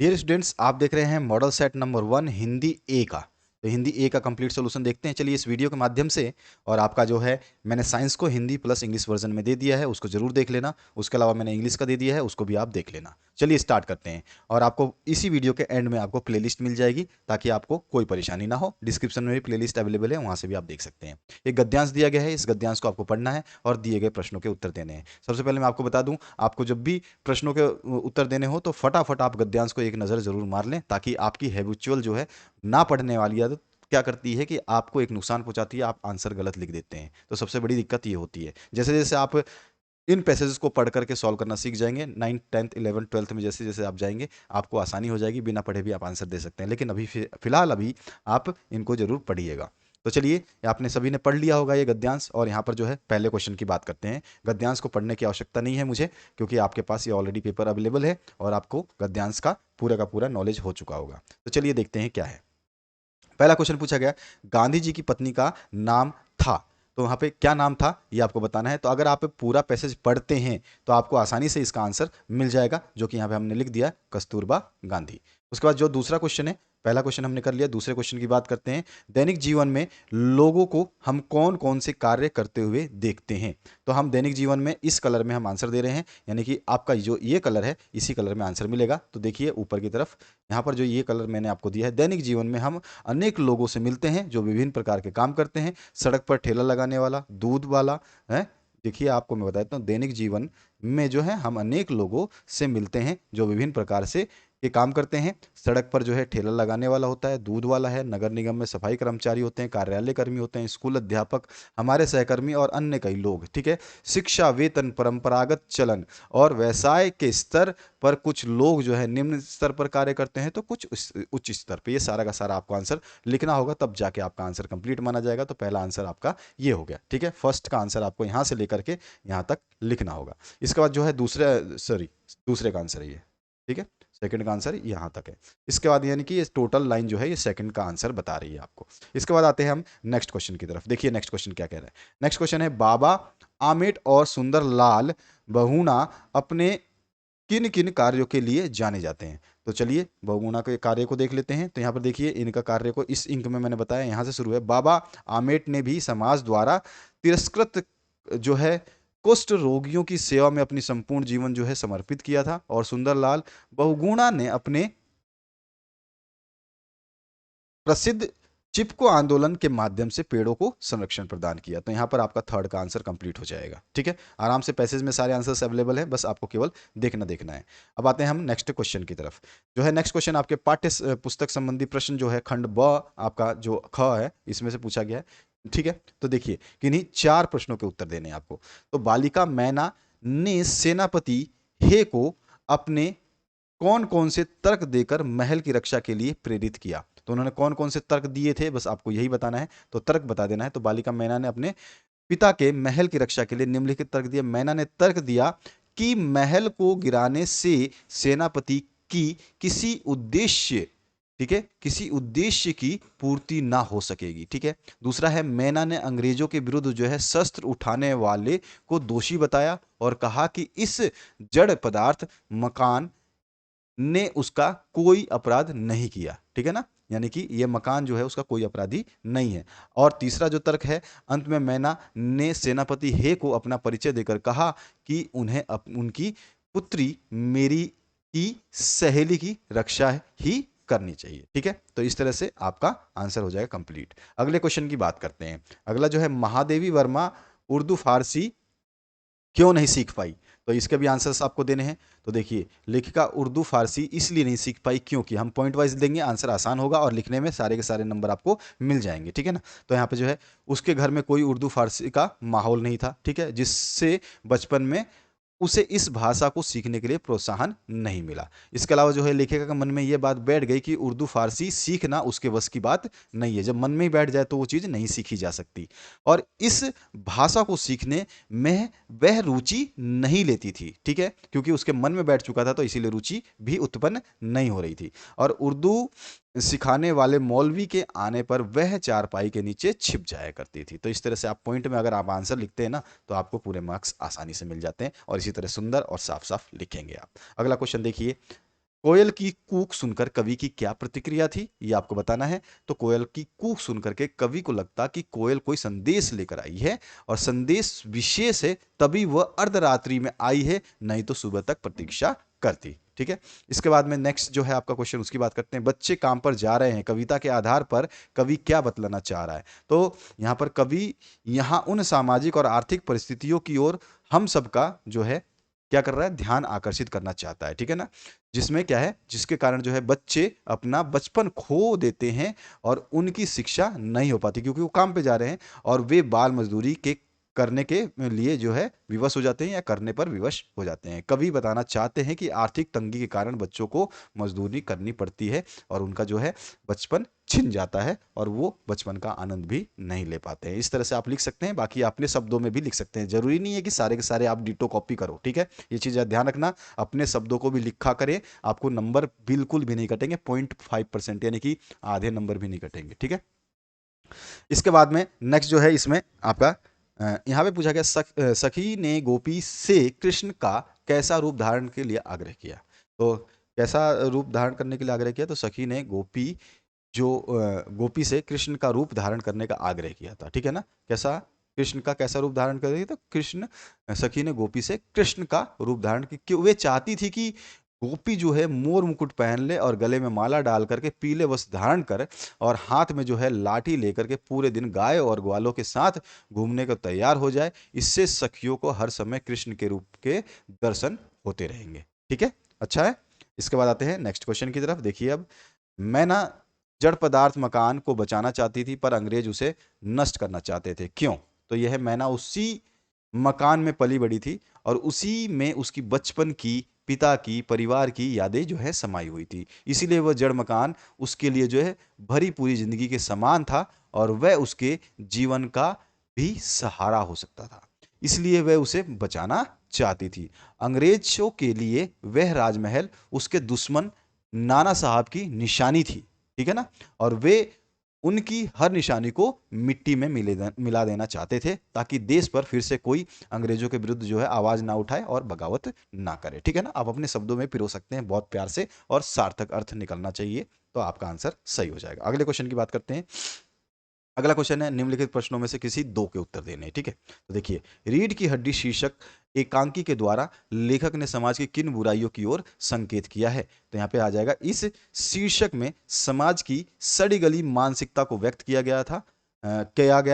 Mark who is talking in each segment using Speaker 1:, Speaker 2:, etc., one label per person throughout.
Speaker 1: Dear students, आप देख रहे हैं मॉडल सेट नंबर 1 हिंदी ए का। तो हिंदी ए का कंप्लीट सॉल्यूशन देखते हैं चलिए इस वीडियो के माध्यम से। और आपका जो है मैंने साइंस को हिंदी प्लस इंग्लिश वर्जन में दे दिया है, उसको जरूर देख लेना। उसके अलावा मैंने इंग्लिश का दे दिया है, उसको भी आप देख लेना। चलिए स्टार्ट करते हैं। और आपको इसी वीडियो के एंड में आपको प्लेलिस्ट मिल जाएगी, ताकि आपको कोई परेशानी ना हो। डिस्क्रिप्शन में भी प्लेलिस्ट अवेलेबल है, वहाँ से भी आप देख सकते हैं। एक गद्यांश दिया गया है, इस गद्यांश को आपको पढ़ना है और दिए गए प्रश्नों के उत्तर देने हैं। सबसे पहले मैं आपको बता दूं, आपको जब भी प्रश्नों के उत्तर देने हो तो फटाफट आप गद्यांश को एक नज़र जरूर मार लें, ताकि आपकी हैबिचुअल जो है ना पढ़ने वाली आदत क्या करती है कि आपको एक नुकसान पहुंचाती है, आप आंसर गलत लिख देते हैं। तो सबसे बड़ी दिक्कत ये होती है। जैसे जैसे आप इन पैसेजेस को पढ़ करके सॉल्व करना सीख जाएंगे, 9th 10th 11th 12th में जैसे जैसे आप जाएंगे, आपको आसानी हो जाएगी, बिना पढ़े भी आप आंसर दे सकते हैं। लेकिन अभी फिलहाल अभी आप इनको जरूर पढ़िएगा। तो चलिए, आपने सभी ने पढ़ लिया होगा ये गद्यांश, और यहाँ पर जो है पहले क्वेश्चन की बात करते हैं। गद्यांश को पढ़ने की आवश्यकता नहीं है मुझे, क्योंकि आपके पास ये ऑलरेडी पेपर अवेलेबल है और आपको गद्यांश का पूरा नॉलेज हो चुका होगा। तो चलिए देखते हैं क्या है। पहला क्वेश्चन पूछा गया, गांधी जी की पत्नी का नाम था। तो वहां पे क्या नाम था ये आपको बताना है। तो अगर आप पूरा पैसेज पढ़ते हैं तो आपको आसानी से इसका आंसर मिल जाएगा, जो कि यहाँ पे हमने लिख दिया, कस्तूरबा गांधी। उसके बाद जो दूसरा क्वेश्चन है, पहला क्वेश्चन हमने कर लिया, दूसरे क्वेश्चन की बात करते हैं। दैनिक जीवन में लोगों को हम कौन कौन से कार्य करते हुए देखते हैं। तो हम दैनिक जीवन में इस कलर में हम आंसर दे रहे हैं, यानी कि आपका जो ये कलर है इसी कलर में आंसर मिलेगा। तो देखिए ऊपर की तरफ, यहाँ पर जो ये कलर मैंने आपको दिया है, दैनिक जीवन में हम अनेक लोगों से मिलते हैं जो विभिन्न प्रकार के काम करते हैं। सड़क पर ठेला लगाने वाला, दूध वाला है। देखिए आपको मैं बताता हूँ, दैनिक जीवन में जो है हम अनेक लोगों से मिलते हैं जो विभिन्न प्रकार से ये काम करते हैं। सड़क पर जो है ठेला लगाने वाला होता है, दूध वाला है, नगर निगम में सफाई कर्मचारी होते हैं, कार्यालय कर्मी होते हैं, स्कूल अध्यापक, हमारे सहकर्मी और अन्य कई लोग। ठीक है। शिक्षा, वेतन, परंपरागत चलन और व्यवसाय के स्तर पर कुछ लोग जो है निम्न स्तर पर कार्य करते हैं, तो कुछ उच्च स्तर पर। ये सारा का सारा आपको आंसर लिखना होगा, तब जाके आपका आंसर कंप्लीट माना जाएगा। तो पहला आंसर आपका ये हो गया। ठीक है, फर्स्ट का आंसर आपको यहाँ से लेकर के यहाँ तक लिखना होगा। इसके बाद जो है दूसरे का आंसर है ये। ठीक है, सेकंड का आंसर यहाँ तक है। इसके बाद यानी कि ये टोटल लाइन जो है ये सेकंड का आंसर बता रही है आपको। इसके बाद आते हैं हम नेक्स्ट क्वेश्चन की तरफ। देखिए नेक्स्ट क्वेश्चन क्या कह रहा है। नेक्स्ट क्वेश्चन है, बाबा आमेट और सुंदर लाल बहुना अपने किन किन कार्यों के लिए जाने जाते हैं। तो चलिए बहुगुणा के कार्य को देख लेते हैं। तो यहाँ पर देखिए इनका कार्य को इस इंक में मैंने बताया, यहाँ से शुरू है। बाबा आमेट ने भी समाज द्वारा तिरस्कृत जो है कुष्ठ रोगियों की सेवा में अपनी संपूर्ण जीवन जो है समर्पित किया था। और सुंदरलाल बहुगुणा ने अपने प्रसिद्ध चिपको आंदोलन के माध्यम से पेड़ों को संरक्षण प्रदान किया। तो यहाँ पर आपका थर्ड का आंसर कंप्लीट हो जाएगा। ठीक है, आराम से पैसेज में सारे आंसर्स अवेलेबल हैं, बस आपको केवल देखना है। अब आते हैं हम नेक्स्ट क्वेश्चन की तरफ। जो है नेक्स्ट क्वेश्चन आपके पाठ्य पुस्तक संबंधी प्रश्न जो है खंड ब आपका जो ख है इसमें से पूछा गया है। ठीक है, तो देखिए किन्हीं चार प्रश्नों के उत्तर देने हैं आपको। तो बालिका मैना ने सेनापति हे को अपने कौन कौन से तर्क देकर महल की रक्षा के लिए प्रेरित किया। तो उन्होंने कौन कौन से तर्क दिए थे, बस आपको यही बताना है। तो तर्क बता देना है। तो बालिका मैना ने अपने पिता के महल की रक्षा के लिए निम्नलिखित तर्क दिया। मैना ने तर्क दिया कि महल को गिराने से सेनापति की किसी उद्देश्य, ठीक है, किसी उद्देश्य की पूर्ति ना हो सकेगी। ठीक है। दूसरा है, मैना ने अंग्रेजों के विरुद्ध जो है शस्त्र उठाने वाले को दोषी बताया और कहा कि इस जड़ पदार्थ मकान ने उसका कोई अपराध नहीं किया। ठीक है ना, यानी कि ये मकान जो है उसका कोई अपराधी नहीं है। और तीसरा जो तर्क है, अंत में मैना ने सेनापति हे को अपना परिचय देकर कहा कि उन्हें उनकी पुत्री मेरी की सहेली की रक्षा ही करनी चाहिए। ठीक है, तो इस तरह से आपका आंसर हो जाएगा कंप्लीट। अगले क्वेश्चन की बात करते हैं। अगला जो है, महादेवी वर्मा उर्दू फारसी क्यों नहीं सीख पाई। तो इसके भी आंसर्स आपको देने हैं। तो देखिए, लेखिका उर्दू फारसी इसलिए नहीं सीख पाई क्योंकि, हम पॉइंट वाइज देंगे, आंसर आसान होगा और लिखने में सारे के सारे नंबर आपको मिल जाएंगे। ठीक है ना। तो यहाँ पे जो है, उसके घर में कोई उर्दू फारसी का माहौल नहीं था। ठीक है, जिससे बचपन में उसे इस भाषा को सीखने के लिए प्रोत्साहन नहीं मिला। इसके अलावा जो है, लेखिका के मन में यह बात बैठ गई कि उर्दू फारसी सीखना उसके वश की बात नहीं है। जब मन में ही बैठ जाए तो वो चीज़ नहीं सीखी जा सकती। और इस भाषा को सीखने में वह रुचि नहीं लेती थी। ठीक है, क्योंकि उसके मन में बैठ चुका था, तो इसीलिए रुचि भी उत्पन्न नहीं हो रही थी। और उर्दू सिखाने वाले मौलवी के आने पर वह चारपाई के नीचे छिप जाया करती थी। तो इस तरह से आप पॉइंट में अगर आप आंसर लिखते हैं ना, तो आपको पूरे मार्क्स आसानी से मिल जाते हैं और इसी तरह सुंदर और साफ साफ लिखेंगे आप। अगला क्वेश्चन देखिए, कोयल की कूक सुनकर कवि की क्या प्रतिक्रिया थी, ये आपको बताना है। तो कोयल की कूक सुनकर के कवि को लगता कि कोयल कोई संदेश लेकर आई है और संदेश विशेष है, तभी वह अर्धरात्रि में आई है, नहीं तो सुबह तक प्रतीक्षा करती। ठीक है। इसके बाद में नेक्स्ट जो है आपका क्वेश्चन, उसकी बात करते हैं। बच्चे काम पर जा रहे हैं, कविता के आधार पर कवि क्या बतलाना चाह रहा है। तो यहाँ पर कवि यहाँ उन सामाजिक और आर्थिक परिस्थितियों की ओर हम सबका जो है क्या कर रहा है, ध्यान आकर्षित करना चाहता है। ठीक है ना। जिसमें क्या है, जिसके कारण जो है बच्चे अपना बचपन खो देते हैं और उनकी शिक्षा नहीं हो पाती, क्योंकि वो काम पे जा रहे हैं और वे बाल मजदूरी के करने के लिए जो है विवश हो जाते हैं या करने पर विवश हो जाते हैं। कवि बताना चाहते हैं कि आर्थिक तंगी के कारण बच्चों को मजदूरी करनी पड़ती है और उनका जो है बचपन छिन जाता है और वो बचपन का आनंद भी नहीं ले पाते हैं। इस तरह से आप लिख सकते हैं, बाकी अपने शब्दों में भी लिख सकते हैं। जरूरी नहीं है कि सारे के सारे आप डिटो कॉपी करो। ठीक है, ये चीज़ ध्यान रखना, अपने शब्दों को भी लिखा करें, आपको नंबर बिल्कुल भी नहीं कटेंगे, 0.5% यानी कि आधे नंबर भी नहीं कटेंगे। ठीक है। इसके बाद में नेक्स्ट जो है इसमें आपका यहाँ पे पूछा गया सखी ने गोपी से कृष्ण का कैसा रूप धारण के लिए आग्रह किया। तो कैसा रूप धारण करने के लिए आग्रह किया, तो सखी ने गोपी से कृष्ण का रूप धारण करने का आग्रह किया था। ठीक है ना। कैसा, कृष्ण का कैसा रूप धारण करेगी, तो कृष्ण, सखी ने गोपी से कृष्ण का रूप धारण की, क्यों, वे चाहती थी कि गोपी जो है मोर मुकुट पहन ले और गले में माला डाल करके पीले वस्त्र धारण कर और हाथ में जो है लाठी लेकर के पूरे दिन गाय और ग्वालों के साथ घूमने को तैयार हो जाए। इससे सखियों को हर समय कृष्ण के रूप के दर्शन होते रहेंगे। ठीक है, अच्छा है। इसके बाद आते हैं नेक्स्ट क्वेश्चन की तरफ। देखिए अब, मैना जड़ पदार्थ मकान को बचाना चाहती थी, पर अंग्रेज उसे नष्ट करना चाहते थे। क्यों? तो यह मैना उसी मकान में पली बड़ी थी और उसी में उसकी बचपन की, पिता की, परिवार की यादें जो है समाई हुई थी। इसीलिए वह जड़ मकान उसके लिए जो है भरी पूरी जिंदगी के समान था और वह उसके जीवन का भी सहारा हो सकता था। इसलिए वह उसे बचाना चाहती थी। अंग्रेजों के लिए वह राजमहल उसके दुश्मन नाना साहब की निशानी थी। ठीक है ना। और वे उनकी हर निशानी को मिट्टी में मिला देना चाहते थे, ताकि देश पर फिर से कोई अंग्रेजों के विरुद्ध जो है आवाज ना उठाए और बगावत ना करे। ठीक है ना। आप अपने शब्दों में पिरो सकते हैं बहुत प्यार से और सार्थक अर्थ निकलना चाहिए, तो आपका आंसर सही हो जाएगा। अगले क्वेश्चन की बात करते हैं। अगला क्वेश्चन है, निम्नलिखित प्रश्नों में से किसी दो के उत्तर देने। ठीक है। तो देखिए, रीढ़ की हड्डी शीर्षक एकांकी के द्वारा लेखक ने समाज की किन बुराइयों की ओर संकेत किया है। तो यहाँ पे आ जाएगा, इस शीर्षक में समाज की सड़ी गली मानसिकता को व्यक्त किया गया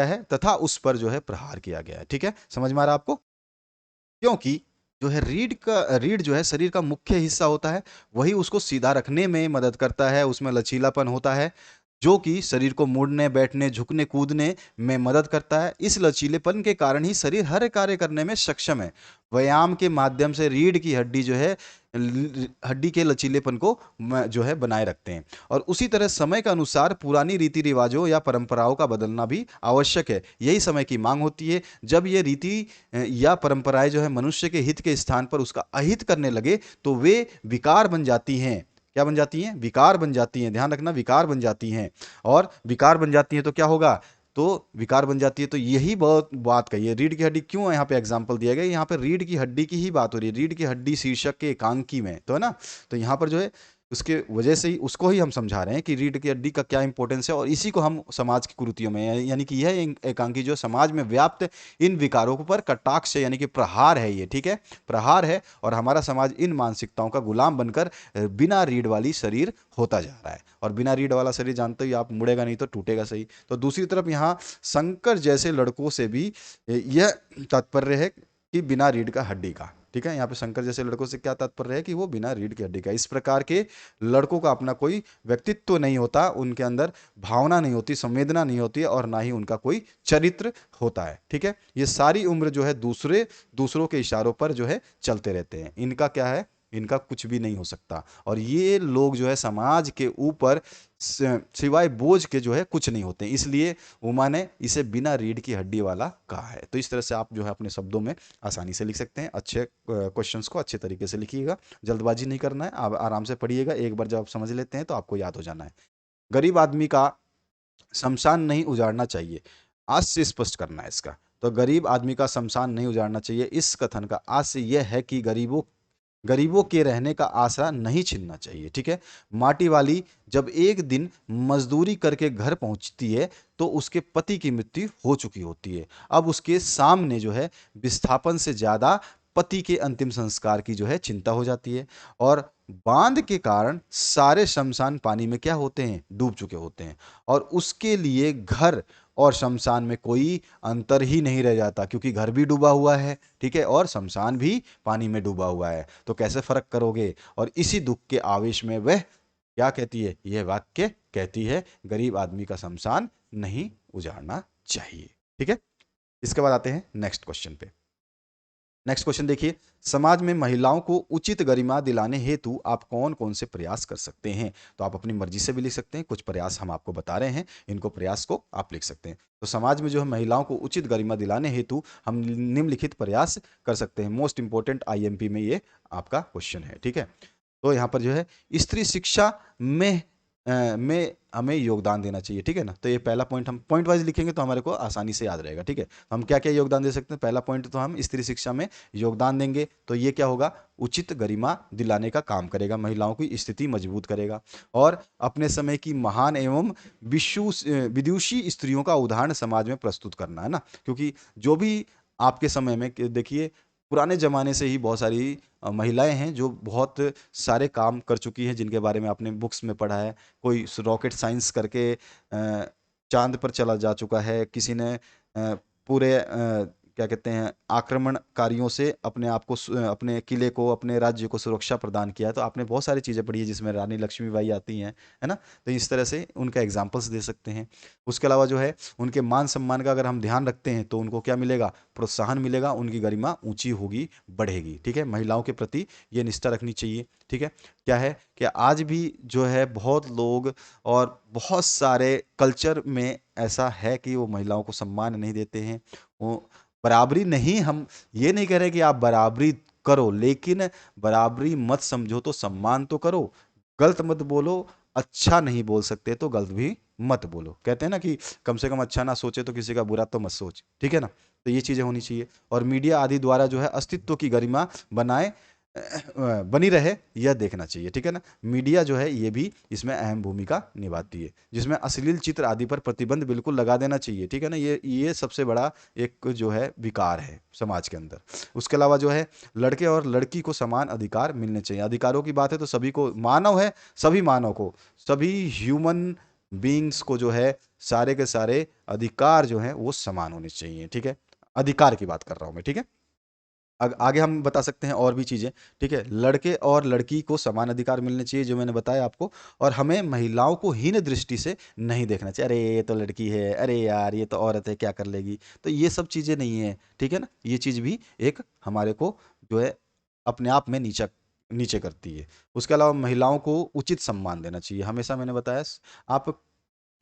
Speaker 1: है तथा उस पर जो है प्रहार किया गया है। ठीक है, समझ में आ रहा है आपको। क्योंकि जो है रीढ़ जो है शरीर का मुख्य हिस्सा होता है, वही उसको सीधा रखने में मदद करता है, उसमें लचीलापन होता है जो कि शरीर को मुड़ने, बैठने, झुकने, कूदने में मदद करता है। इस लचीलेपन के कारण ही शरीर हर कार्य करने में सक्षम है। व्यायाम के माध्यम से रीढ़ की हड्डी जो है हड्डी के लचीलेपन को जो है बनाए रखते हैं। और उसी तरह समय के अनुसार पुरानी रीति रिवाजों या परंपराओं का बदलना भी आवश्यक है। यही समय की मांग होती है। जब ये रीति या परंपराएं जो है मनुष्य के हित के स्थान पर उसका अहित करने लगे, तो वे विकार बन जाती हैं। क्या बन जाती हैं? विकार बन जाती हैं। ध्यान रखना, विकार बन जाती हैं। और विकार बन जाती हैं तो क्या होगा? तो विकार बन जाती है, तो यही बहुत बात कही है। रीढ़ की हड्डी क्यों यहाँ पे एग्जाम्पल दिया गया, यहाँ पे रीढ़ की हड्डी की ही बात हो रही है। रीढ़ की हड्डी शीर्षक के एकांकी में तो है ना। तो यहाँ पर जो है उसके वजह से ही उसको ही हम समझा रहे हैं कि रीढ़ की हड्डी का क्या इंपॉर्टेंस है, और इसी को हम समाज की कुरीतियों में, यानी कि यह एकांकी जो समाज में व्याप्त इन विकारों पर कटाक्ष है, यानी कि प्रहार है ये। ठीक है, प्रहार है। और हमारा समाज इन मानसिकताओं का गुलाम बनकर बिना रीढ़ वाली शरीर होता जा रहा है। और बिना रीढ़ वाला शरीर जानते ही आप, मुड़ेगा नहीं तो टूटेगा सही। तो दूसरी तरफ यहाँ शंकर जैसे लड़कों से भी यह तात्पर्य है कि बिना रीढ़ का हड्डी का। ठीक है, यहाँ पे शंकर जैसे लड़कों से क्या तात्पर्य है कि वो बिना रीढ़ की हड्डी का। इस प्रकार के लड़कों का अपना कोई व्यक्तित्व नहीं होता, उनके अंदर भावना नहीं होती, संवेदना नहीं होती है, और ना ही उनका कोई चरित्र होता है। ठीक है, ये सारी उम्र जो है दूसरों के इशारों पर जो है चलते रहते हैं। इनका क्या है, इनका कुछ भी नहीं हो सकता। और ये लोग जो है समाज के ऊपर सिवाय बोझ के जो है कुछ नहीं होते। इसलिए उमा ने इसे बिना रीढ़ की हड्डी वाला कहा है। तो इस तरह से आप जो है अपने शब्दों में आसानी से लिख सकते हैं। अच्छे क्वेश्चंस को अच्छे तरीके से लिखिएगा, जल्दबाजी नहीं करना है, आप आराम से पढ़िएगा। एक बार जब आप समझ लेते हैं तो आपको याद हो जाना है। गरीब आदमी का शमशान नहीं उजाड़ना चाहिए, आज से स्पष्ट करना है इसका। तो गरीब आदमी का शमशान नहीं उजाड़ना चाहिए, इस कथन का आज से यह है कि गरीबों गरीबों के रहने का आसरा नहीं छीनना चाहिए, ठीक है। माटी वाली जब एक दिन मजदूरी करके घर पहुंचती है तो उसके पति की मृत्यु हो चुकी होती है। अब उसके सामने जो है विस्थापन से ज्यादा पति के अंतिम संस्कार की जो है चिंता हो जाती है। और बांध के कारण सारे शमशान पानी में क्या होते हैं, डूब चुके होते हैं। और उसके लिए घर और शमशान में कोई अंतर ही नहीं रह जाता, क्योंकि घर भी डूबा हुआ है, ठीक है, और शमशान भी पानी में डूबा हुआ है। तो कैसे फर्क करोगे। और इसी दुख के आवेश में वह क्या कहती है, यह वाक्य कहती है, गरीब आदमी का शमशान नहीं उजाड़ना चाहिए, ठीक है। इसके बाद आते हैं नेक्स्ट क्वेश्चन पे। नेक्स्ट क्वेश्चन देखिए, समाज में महिलाओं को उचित गरिमा दिलाने हेतु आप कौन कौन से प्रयास कर सकते हैं। तो आप अपनी मर्जी से भी लिख सकते हैं, कुछ प्रयास हम आपको बता रहे हैं, इनको प्रयास को आप लिख सकते हैं। तो समाज में जो है महिलाओं को उचित गरिमा दिलाने हेतु हम निम्नलिखित प्रयास कर सकते हैं। मोस्ट इंपॉर्टेंट आईएमपी में ये आपका क्वेश्चन है, ठीक है। तो यहाँ पर जो है स्त्री शिक्षा में हमें योगदान देना चाहिए, ठीक है ना। तो ये पहला पॉइंट हम पॉइंट वाइज लिखेंगे तो हमारे को आसानी से याद रहेगा, ठीक है। तो हम क्या क्या योगदान दे सकते हैं। पहला पॉइंट तो हम स्त्री शिक्षा में योगदान देंगे, तो ये क्या होगा, उचित गरिमा दिलाने का काम करेगा, महिलाओं की स्थिति मजबूत करेगा। और अपने समय की महान एवं विदुषी स्त्रियों का उदाहरण समाज में प्रस्तुत करना है ना, क्योंकि जो भी आपके समय में देखिए पुराने ज़माने से ही बहुत सारी महिलाएं हैं जो बहुत सारे काम कर चुकी हैं, जिनके बारे में आपने बुक्स में पढ़ा है। कोई रॉकेट साइंस करके चांद पर चला जा चुका है, किसी ने पूरे क्या कहते हैं आक्रमणकारियों से अपने आप को अपने किले को, अपने राज्य को सुरक्षा प्रदान किया है। तो आपने बहुत सारी चीज़ें पढ़ी है जिसमें रानी लक्ष्मीबाई आती हैं, है ना। तो इस तरह से उनका एग्जाम्पल्स दे सकते हैं। उसके अलावा जो है उनके मान सम्मान का अगर हम ध्यान रखते हैं तो उनको क्या मिलेगा, प्रोत्साहन मिलेगा, उनकी गरिमा ऊंची होगी, बढ़ेगी, ठीक है। महिलाओं के प्रति ये निष्ठा रखनी चाहिए, ठीक है। क्या है कि आज भी जो है बहुत लोग और बहुत सारे कल्चर में ऐसा है कि वो महिलाओं को सम्मान नहीं देते हैं। वो बराबरी नहीं, हम ये नहीं कह रहे कि आप बराबरी करो, लेकिन बराबरी मत समझो तो सम्मान तो करो। गलत मत बोलो, अच्छा नहीं बोल सकते तो गलत भी मत बोलो। कहते हैं ना कि कम से कम अच्छा ना सोचे तो किसी का बुरा तो मत सोच, ठीक है ना। तो ये चीज़ें होनी चाहिए। और मीडिया आदि द्वारा जो है अस्तित्व की गरिमा बनाए बनी रहे, यह देखना चाहिए, ठीक है ना। मीडिया जो है ये भी इसमें अहम भूमिका निभाती है, जिसमें अश्लील चित्र आदि पर प्रतिबंध बिल्कुल लगा देना चाहिए, ठीक है ना। ये सबसे बड़ा एक जो है विकार है समाज के अंदर। उसके अलावा जो है लड़के और लड़की को समान अधिकार मिलने चाहिए। अधिकारों की बात है तो सभी को, मानव है, सभी मानव को, सभी ह्यूमन बींग्स को जो है सारे के सारे अधिकार जो है वो समान होने चाहिए, ठीक है। अधिकार की बात कर रहा हूं मैं, ठीक है। आगे हम बता सकते हैं और भी चीज़ें, ठीक है। लड़के और लड़की को समान अधिकार मिलने चाहिए, जो मैंने बताया आपको। और हमें महिलाओं को हीन दृष्टि से नहीं देखना चाहिए, अरे ये तो लड़की है, अरे यार ये तो औरत है, क्या कर लेगी। तो ये सब चीज़ें नहीं है, ठीक है ना। ये चीज़ भी एक हमारे को जो है अपने आप में नीचा नीचे करती है। उसके अलावा महिलाओं को उचित सम्मान देना चाहिए, हमेशा मैंने बताया। आप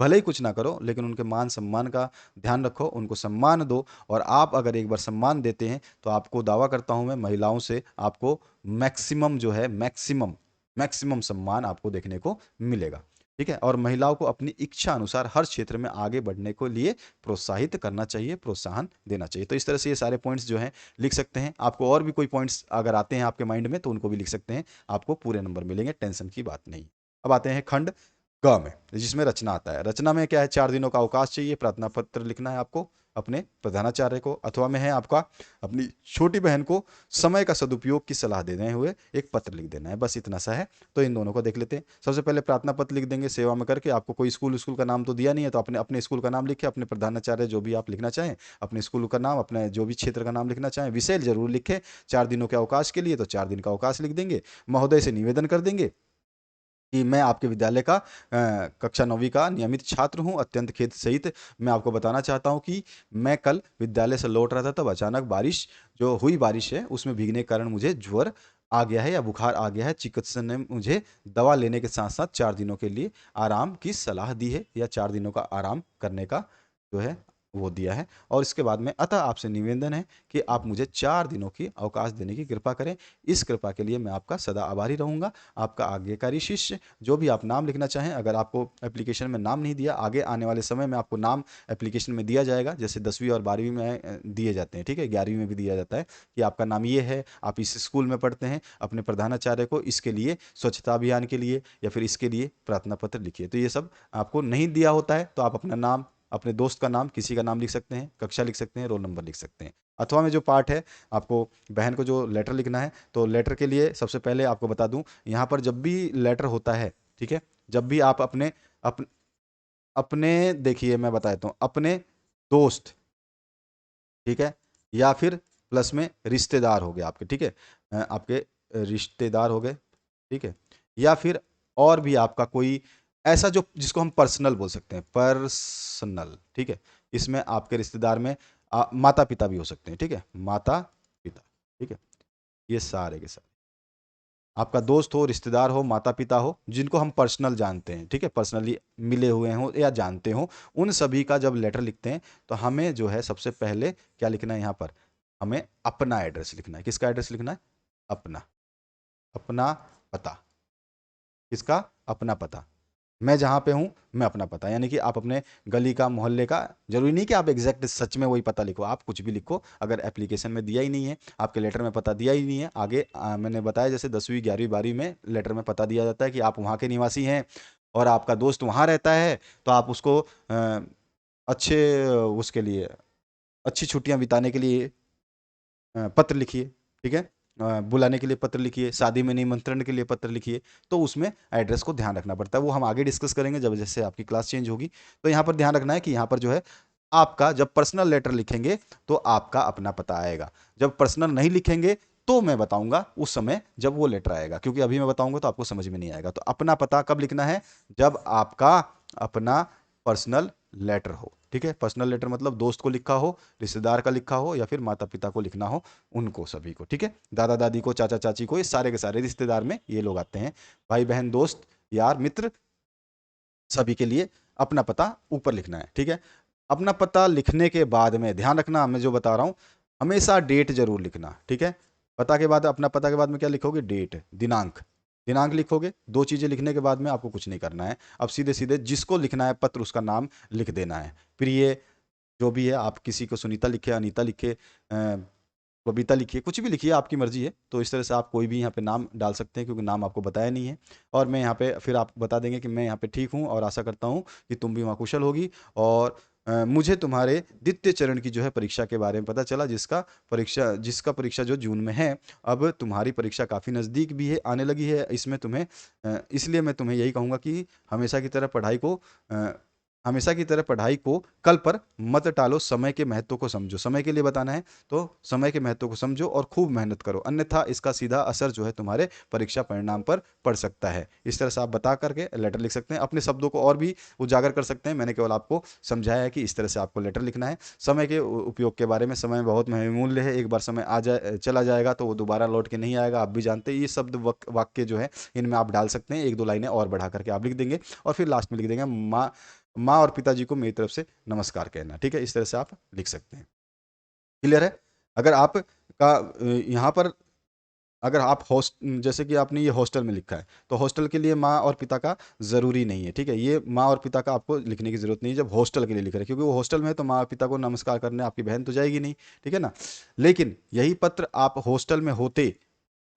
Speaker 1: भले ही कुछ ना करो लेकिन उनके मान सम्मान का ध्यान रखो, उनको सम्मान दो। और आप अगर एक बार सम्मान देते हैं तो आपको दावा करता हूं मैं, महिलाओं से आपको मैक्सिमम जो है मैक्सिमम मैक्सिमम सम्मान आपको देखने को मिलेगा, ठीक है। और महिलाओं को अपनी इच्छा अनुसार हर क्षेत्र में आगे बढ़ने को लिए प्रोत्साहित करना चाहिए, प्रोत्साहन देना चाहिए। तो इस तरह से ये सारे पॉइंट्स जो हैं लिख सकते हैं। आपको और भी कोई पॉइंट्स अगर आते हैं आपके माइंड में तो उनको भी लिख सकते हैं, आपको पूरे नंबर मिलेंगे, टेंशन की बात नहीं। अब आते हैं खंड ग में, जिसमें रचना आता है। रचना में क्या है, 4 दिनों का अवकाश चाहिए, प्रार्थना पत्र लिखना है आपको अपने प्रधानाचार्य को, अथवा में है आपका अपनी छोटी बहन को समय का सदुपयोग की सलाह देने हुए एक पत्र लिख देना है, बस इतना सा है। तो इन दोनों को देख लेते हैं। सबसे पहले प्रार्थना पत्र लिख देंगे सेवा में करके। आपको कोई स्कूल स्कूल का नाम तो दिया नहीं है, तो अपने अपने स्कूल का नाम लिखे, अपने प्रधानाचार्य जो भी आप लिखना चाहें, अपने स्कूल का नाम, अपने जो भी क्षेत्र का नाम लिखना चाहें, विषय जरूर लिखे। 4 दिनों के अवकाश के लिए तो 4 दिन का अवकाश लिख देंगे। महोदय से निवेदन कर देंगे कि मैं आपके विद्यालय का कक्षा 9वीं का नियमित छात्र हूं। अत्यंत खेद सहित मैं आपको बताना चाहता हूं कि मैं कल विद्यालय से लौट रहा था, तब अचानक बारिश जो हुई, बारिश है उसमें भीगने के कारण मुझे ज्वर आ गया है या बुखार आ गया है। चिकित्सक ने मुझे दवा लेने के साथ साथ 4 दिनों के लिए आराम की सलाह दी है, या 4 दिनों का आराम करने का जो है वो दिया है। और इसके बाद में अतः आपसे निवेदन है कि आप मुझे 4 दिनों की अवकाश देने की कृपा करें। इस कृपा के लिए मैं आपका सदा आभारी रहूँगा। आपका आज्ञाकारी शिष्य। जो भी आप नाम लिखना चाहें, अगर आपको एप्लीकेशन में नाम नहीं दिया, आगे आने वाले समय में आपको नाम एप्लीकेशन में दिया जाएगा, जैसे 10वीं और 12वीं में दिए जाते हैं, ठीक है, 11वीं में भी दिया जाता है कि आपका नाम ये है, आप इस स्कूल में पढ़ते हैं, अपने प्रधानाचार्य को इसके लिए, स्वच्छता अभियान के लिए या फिर इसके लिए प्रार्थना पत्र लिखिए। तो ये सब आपको नहीं दिया होता है तो आप अपना नाम, अपने दोस्त का नाम, किसी का नाम लिख सकते हैं, कक्षा लिख सकते हैं, रोल नंबर लिख सकते हैं। अथवा में जो पार्ट है, आपको बहन को जो लेटर लिखना है, तो लेटर के लिए सबसे पहले आपको बता दूं, यहाँ पर जब भी लेटर होता है, ठीक है, जब भी आप अपने देखिए मैं बता देता हूँ, अपने दोस्त, ठीक है, या फिर प्लस में रिश्तेदार हो गए आपके, ठीक है, आपके रिश्तेदार हो गए, ठीक है, या फिर और भी आपका कोई ऐसा जो जिसको हम पर्सनल बोल सकते हैं, पर्सनल, ठीक है, इसमें आपके रिश्तेदार में माता पिता भी हो सकते हैं, ठीक है, माता पिता, ठीक है, ये सारे के सारे आपका दोस्त हो, रिश्तेदार हो, माता पिता हो, जिनको हम पर्सनल जानते हैं, ठीक है, पर्सनली मिले हुए हों या जानते हो, उन सभी का जब लेटर लिखते हैं तो हमें जो है सबसे पहले क्या लिखना है, यहाँ पर हमें अपना एड्रेस लिखना है। किसका एड्रेस लिखना है? अपना, अपना पता। किसका? अपना पता। मैं जहाँ पे हूँ, मैं अपना पता, यानी कि आप अपने गली का, मोहल्ले का, जरूरी नहीं कि आप एग्जैक्ट सच में वही पता लिखो, आप कुछ भी लिखो। अगर एप्लीकेशन में दिया ही नहीं है, आपके लेटर में पता दिया ही नहीं है, आगे मैंने बताया जैसे 10वीं 11वीं 12वीं में लेटर में पता दिया जाता है कि आप वहाँ के निवासी हैं और आपका दोस्त वहाँ रहता है, तो आप उसको अच्छे उसके लिए, अच्छी छुट्टियां बिताने के लिए पत्र लिखिए, ठीक है, बुलाने के लिए पत्र लिखिए, शादी में निमंत्रण के लिए पत्र लिखिए। तो उसमें एड्रेस को ध्यान रखना पड़ता है, वो हम आगे डिस्कस करेंगे जब जैसे आपकी क्लास चेंज होगी। तो यहाँ पर ध्यान रखना है कि यहाँ पर जो है आपका जब पर्सनल लेटर लिखेंगे तो आपका अपना पता आएगा। जब पर्सनल नहीं लिखेंगे तो मैं बताऊंगा उस समय जब वो लेटर आएगा, क्योंकि अभी मैं बताऊंगा तो आपको समझ में नहीं आएगा। तो अपना पता कब लिखना है? जब आपका अपना पर्सनल लेटर हो, ठीक है, पर्सनल लेटर मतलब दोस्त को लिखा हो, रिश्तेदार का लिखा हो, या फिर माता पिता को लिखना हो, उनको सभी को, ठीक है, दादा दादी को, चाचा चाची को, ये सारे के सारे रिश्तेदार में ये लोग आते हैं। भाई बहन, दोस्त, यार, मित्र, सभी के लिए अपना पता ऊपर लिखना है, ठीक है। अपना पता लिखने के बाद में ध्यान रखना, मैं जो बता रहा हूँ, हमेशा डेट जरूर लिखना, ठीक है। पता के बाद, अपना पता के बाद में क्या लिखोगे? डेट, दिनांक। दिनांक लिखोगे। दो चीजें लिखने के बाद में आपको कुछ नहीं करना है, अब सीधे सीधे जिसको लिखना है पत्र उसका नाम लिख देना है। प्रिय, जो भी है, आप किसी को सुनीता लिखे, अनीता लिखे, बबीता लिखिए, कुछ भी लिखिए, आपकी मर्जी है। तो इस तरह से आप कोई भी यहाँ पे नाम डाल सकते हैं, क्योंकि नाम आपको बताया नहीं है। और मैं यहाँ पे फिर आप बता देंगे कि मैं यहाँ पे ठीक हूँ और आशा करता हूँ कि तुम भी वहाँ कुशल होगी। और मुझे तुम्हारे द्वितीय चरण की जो है परीक्षा के बारे में पता चला, जिसका परीक्षा जो जून में है। अब तुम्हारी परीक्षा काफ़ी नज़दीक भी है, आने लगी है। इसमें तुम्हें इसलिए मैं तुम्हें यही कहूँगा कि हमेशा की तरह पढ़ाई को अ, हमेशा की तरह पढ़ाई को कल पर मत टालो, समय के महत्व को समझो। समय के लिए बताना है तो समय के महत्व को समझो और खूब मेहनत करो, अन्यथा इसका सीधा असर जो है तुम्हारे परीक्षा परिणाम पर पड़ सकता है। इस तरह से आप बता करके लेटर लिख सकते हैं, अपने शब्दों को और भी उजागर कर सकते हैं। मैंने केवल आपको समझाया है कि इस तरह से आपको लेटर लिखना है। समय के उपयोग के बारे में, समय बहुत बहुमूल्य है, एक बार समय आ जाए, चला जाएगा तो वो दोबारा लौट के नहीं आएगा, आप भी जानते हैं। ये शब्द वाक्य जो है इनमें आप डाल सकते हैं, एक दो लाइनें और बढ़ा करके आप लिख देंगे और फिर लास्ट में लिख देंगे, माँ माँ और पिताजी को मेरी तरफ से नमस्कार कहना, ठीक है। इस तरह से आप लिख सकते हैं। क्लियर है? अगर आप का यहाँ पर, अगर आप होस्ट जैसे कि आपने ये हॉस्टल में लिखा है, तो हॉस्टल के लिए माँ और पिता का ज़रूरी नहीं है, ठीक है। ये माँ और पिता का आपको लिखने की ज़रूरत नहीं है जब हॉस्टल के लिए लिख रहे हैं, क्योंकि वो हॉस्टल में है तो माँ और पिता को नमस्कार करने आपकी बहन तो जाएगी नहीं, ठीक है ना। लेकिन यही पत्र आप हॉस्टल में होते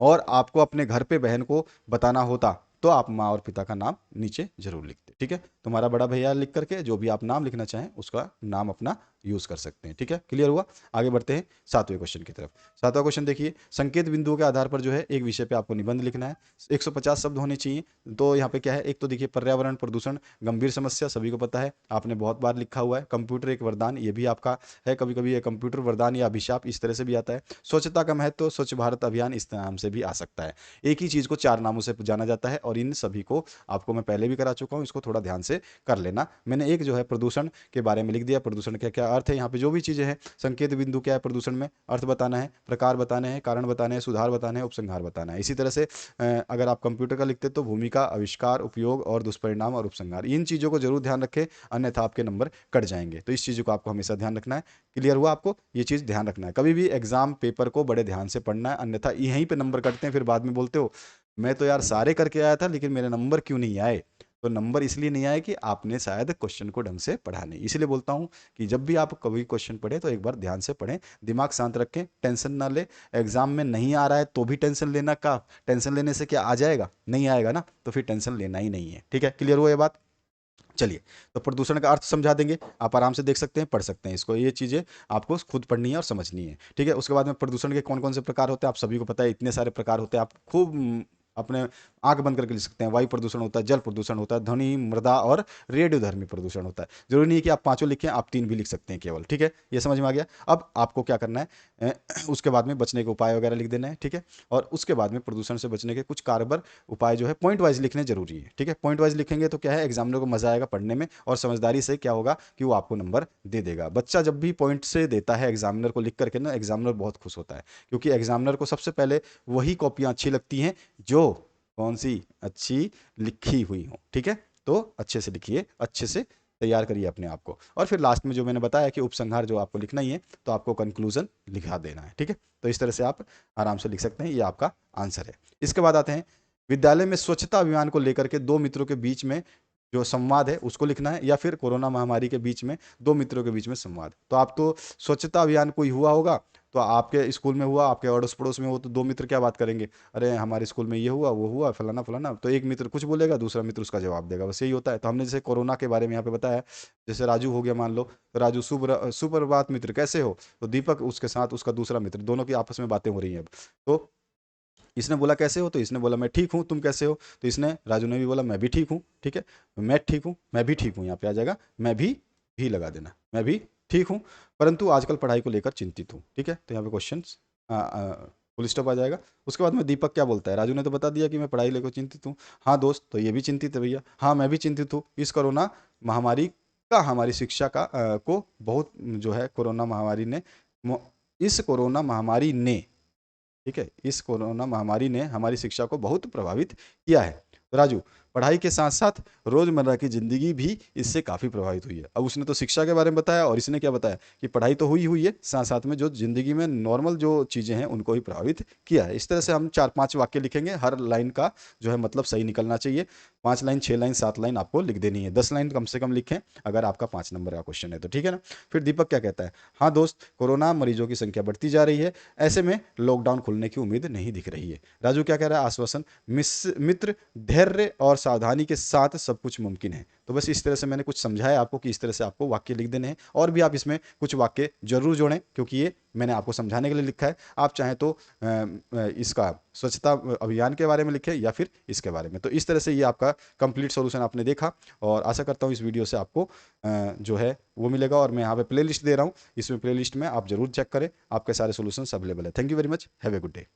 Speaker 1: और आपको अपने घर पे बहन को बताना होता, तो आप माँ और पिता का नाम नीचे जरूर लिखते, ठीक है। तुम्हारा बड़ा भैया लिख करके जो भी आप नाम लिखना चाहें उसका नाम अपना यूज कर सकते हैं, ठीक है। क्लियर हुआ? आगे बढ़ते हैं 7वें क्वेश्चन की तरफ। 7वां क्वेश्चन देखिए, संकेत बिंदुओं के आधार पर जो है एक विषय पे आपको निबंध लिखना है। 150 शब्द होने चाहिए। तो यहाँ पे क्या है, एक तो देखिए, पर्यावरण प्रदूषण गंभीर समस्या, सभी को पता है, आपने बहुत बार लिखा हुआ है। कंप्यूटर एक वरदान, ये भी आपका है। कभी कभी ये कंप्यूटर वरदान या अभिशाप इस तरह से भी आता है। स्वच्छता का महत्व, स्वच्छ भारत अभियान, इस नाम से भी आ सकता है। एक ही चीज को 4 नामों से जाना जाता है और इन सभी को आपको मैं पहले भी करा चुका हूं, इसको थोड़ा ध्यान से कर लेना। मैंने एक जो है प्रदूषण के बारे में लिख दिया, प्रदूषण क्या क्या का अर्थ है। यहाँ पे जो भी चीज़ें हैं, संकेत बिंदु क्या है प्रदूषण में, अर्थ बताना है, प्रकार बताने हैं, कारण बताने हैं, सुधार बताने हैं, उपसंहार बताना है। इसी तरह से अगर आप कंप्यूटर का लिखते तो भूमिका, आविष्कार, उपयोग और दुष्परिणाम और उपसंहार, इन चीज़ों को जरूर ध्यान रखें, अन्यथा आपके नंबर कट जाएंगे। तो इस चीज़ को आपको हमेशा ध्यान रखना है। क्लियर हुआ आपको? ये चीज़ ध्यान रखना है, कभी भी एग्जाम पेपर को बड़े ध्यान से पढ़ना है, अन्यथा यहीं पे नंबर कटते हैं। फिर बाद में बोलते हो मैं तो यार सारे करके आया था लेकिन मेरे नंबर क्यों नहीं आए। तो नंबर इसलिए नहीं आए कि आपने शायद क्वेश्चन को ढंग से पढ़ा नहीं। इसलिए बोलता हूँ कि जब भी आप कभी क्वेश्चन पढ़े तो एक बार ध्यान से पढ़ें, दिमाग शांत रखें, टेंशन ना ले। एग्जाम में नहीं आ रहा है तो भी टेंशन लेना का, टेंशन लेने से क्या आ जाएगा? नहीं आएगा ना, तो फिर टेंशन लेना ही नहीं है। ठीक है, क्लियर हुआ ये बात? चलिए, तो प्रदूषण का अर्थ समझा देंगे, आप आराम से देख सकते हैं, पढ़ सकते हैं इसको। ये चीज़ें आपको खुद पढ़नी है और समझनी है। ठीक है, उसके बाद में प्रदूषण के कौन कौन से प्रकार होते हैं आप सभी को पता है, इतने सारे प्रकार होते हैं, आप खूब अपने आंख बंद करके लिख सकते हैं। वायु प्रदूषण होता है, जल प्रदूषण होता है, ध्वनि, मृदा और रेडियोधर्मी प्रदूषण होता है। जरूरी नहीं है कि आप पांचों लिखें, आप 3 भी लिख सकते हैं केवल। ठीक है, ये समझ में आ गया। अब आपको क्या करना है, उसके बाद में बचने के उपाय वगैरह लिख देना है। ठीक है, और उसके बाद में प्रदूषण से बचने के कुछ कारगर उपाय जो है पॉइंट वाइज लिखने जरूरी है। ठीक है, पॉइंट वाइज लिखेंगे तो क्या है, एग्जामिनर को मजा आएगा पढ़ने में, और समझदारी से क्या होगा कि वो आपको नंबर दे देगा। बच्चा जब भी पॉइंट से देता है एग्जामिनर को लिख करके ना, एग्जामिनर बहुत खुश होता है, क्योंकि एग्जामिनर को सबसे पहले वही कॉपियां अच्छी लगती हैं जो कौन सी, अच्छी लिखी हुई हो। ठीक है, तो अच्छे से लिखिए, अच्छे से तैयार करिए अपने आप को, और फिर लास्ट में जो मैंने बताया कि उपसंहार जो आपको लिखना ही है, तो आपको कंक्लूजन लिखा देना है। ठीक है, तो इस तरह से आप आराम से लिख सकते हैं, ये आपका आंसर है। इसके बाद आते हैं, विद्यालय में स्वच्छता अभियान को लेकर के दो मित्रों के बीच में जो संवाद है उसको लिखना है, या फिर कोरोना महामारी के बीच में दो मित्रों के बीच में संवाद। तो आप तो स्वच्छता अभियान कोई हुआ होगा, तो आपके स्कूल में हुआ, आपके अड़ोस पड़ोस में हो, तो दो मित्र क्या बात करेंगे, अरे हमारे स्कूल में ये हुआ, वो हुआ, फलाना फलाना। तो एक मित्र कुछ बोलेगा, दूसरा मित्र उसका जवाब देगा, बस यही होता है। तो हमने जैसे कोरोना के बारे में यहाँ पे बताया, जैसे राजू हो गया मान लो, तो राजू सुप्रभात मित्र कैसे हो, तो दीपक उसके साथ उसका दूसरा मित्र, दोनों की आपस में बातें हो रही हैं अब। तो इसने बोला कैसे हो, तो इसने बोला मैं ठीक हूँ, तुम कैसे हो, तो इसने, राजू ने भी बोला मैं भी ठीक हूँ। ठीक है, मैं ठीक हूँ, मैं भी ठीक हूँ, यहाँ पे आ जाएगा मैं भी लगा देना, मैं भी ठीक हूँ, परंतु आजकल पढ़ाई को लेकर चिंतित हूँ। ठीक है, तो यहाँ पे क्वेश्चन फुल स्टॉप आ जाएगा। उसके बाद में दीपक क्या बोलता है, राजू ने तो बता दिया कि मैं पढ़ाई लेकर चिंतित हूँ, हाँ दोस्त तो ये भी चिंतित है भैया, हाँ मैं भी चिंतित हूँ, इस कोरोना महामारी का हमारी शिक्षा को बहुत जो है कोरोना महामारी ने, इस कोरोना महामारी ने, ठीक है, इस कोरोना महामारी ने हमारी शिक्षा को बहुत प्रभावित किया है। तो राजू, पढ़ाई के साथ साथ रोजमर्रा की जिंदगी भी इससे काफी प्रभावित हुई है। अब उसने तो शिक्षा के बारे में बताया, और इसने क्या बताया कि पढ़ाई तो हुई है, साथ साथ में जो जिंदगी में नॉर्मल जो चीजें हैं उनको भी प्रभावित किया है। इस तरह से हम 4-5 वाक्य लिखेंगे, हर लाइन का जो है मतलब सही निकलना चाहिए। 5 लाइन, 6 लाइन, 7 लाइन आपको लिख देनी है, 10 लाइन कम से कम लिखें अगर आपका 5 नंबर का क्वेश्चन है तो। ठीक है ना। फिर दीपक क्या कहता है, हाँ दोस्त, कोरोना मरीजों की संख्या बढ़ती जा रही है, ऐसे में लॉकडाउन खुलने की उम्मीद नहीं दिख रही है। राजू क्या कह रहा है, आश्वासन, मित्र, धैर्य और सावधानी के साथ सब कुछ मुमकिन है। तो बस इस तरह से मैंने कुछ समझाया आपको कि इस तरह से आपको वाक्य लिख देने हैं, और भी आप इसमें कुछ वाक्य जरूर जोड़ें, क्योंकि ये मैंने आपको समझाने के लिए लिखा है। आप चाहें तो इसका स्वच्छता अभियान के बारे में लिखें या फिर इसके बारे में। तो इस तरह से ये आपका कंप्लीट सॉल्यूशन आपने देखा, और आशा करता हूँ इस वीडियो से आपको जो है वो मिलेगा। और मैं यहाँ पे प्लेलिस्ट दे रहा हूँ, इसमें प्लेलिस्ट में आप जरूर चेक करें, आपके सारे सॉल्यूशंस अवेलेबल है। Thank you very much, have a good day.